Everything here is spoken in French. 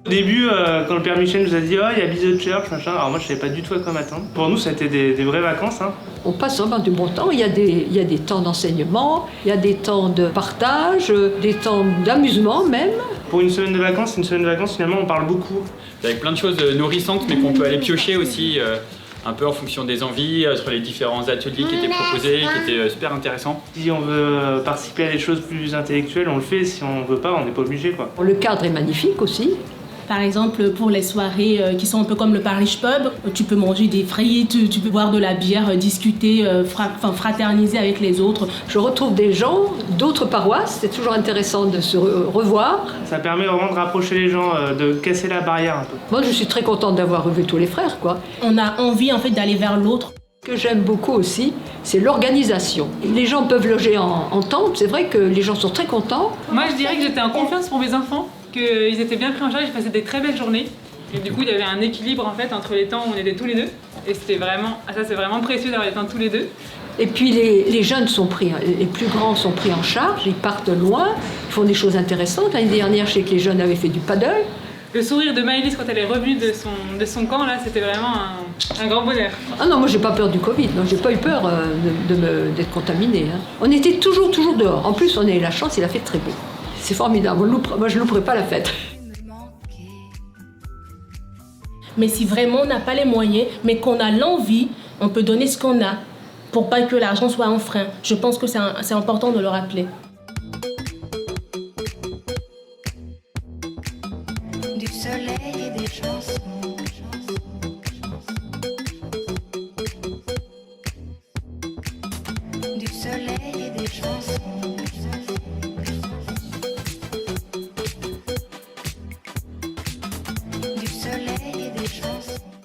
Au début, quand le père Michel nous a dit « Oh, il y a Bise Church, machin », alors moi je savais pas du tout à quoi m'attendre. Pour nous, ça a été des vraies vacances. Hein. On passe vraiment du bon temps, il y a des temps d'enseignement, il y a des temps de partage, des temps d'amusement même. Pour une semaine de vacances, finalement on parle beaucoup. Avec plein de choses nourrissantes, mais qu'on peut aller piocher aussi, un peu en fonction des envies, sur les différents ateliers qui étaient proposés, qui étaient super intéressants. Si on veut participer à des choses plus intellectuelles, on le fait. Si on veut pas, on n'est pas obligé, quoi. Le cadre est magnifique aussi. Par exemple, pour les soirées qui sont un peu comme le Parish Pub, tu peux manger des frites, tu peux boire de la bière, discuter, fraterniser avec les autres. Je retrouve des gens d'autres paroisses, c'est toujours intéressant de se revoir. Ça permet vraiment de rapprocher les gens, de casser la barrière un peu. Moi, je suis très contente d'avoir revu tous les frères, quoi. On a envie en fait d'aller vers l'autre. Ce que j'aime beaucoup aussi, c'est l'organisation. Les gens peuvent loger en tente, c'est vrai que les gens sont très contents. Moi, je dirais que j'étais en confiance pour mes enfants, qu'ils étaient bien pris en charge, ils passaient des très belles journées. Et du coup, il y avait un équilibre en fait entre les temps où on était tous les deux. Et c'était vraiment, ça c'est vraiment précieux d'avoir les temps tous les deux. Et puis les jeunes sont pris, les plus grands sont pris en charge, ils partent loin, ils font des choses intéressantes. L'année dernière, je sais que les jeunes avaient fait du paddle. Le sourire de Maëlys quand elle est revenue de son camp, là, c'était vraiment un grand bonheur. Ah non, moi j'ai pas peur du Covid, non, j'ai pas eu peur d'être contaminée. Hein. On était toujours dehors. En plus, on a eu la chance, il a fait très beau. C'est formidable, moi je louperai pas la fête. Mais si vraiment on n'a pas les moyens, mais qu'on a l'envie, on peut donner ce qu'on a pour pas que l'argent soit un frein. Je pense que c'est important de le rappeler. Du soleil et des chansons. Du soleil et des chansons. Du soleil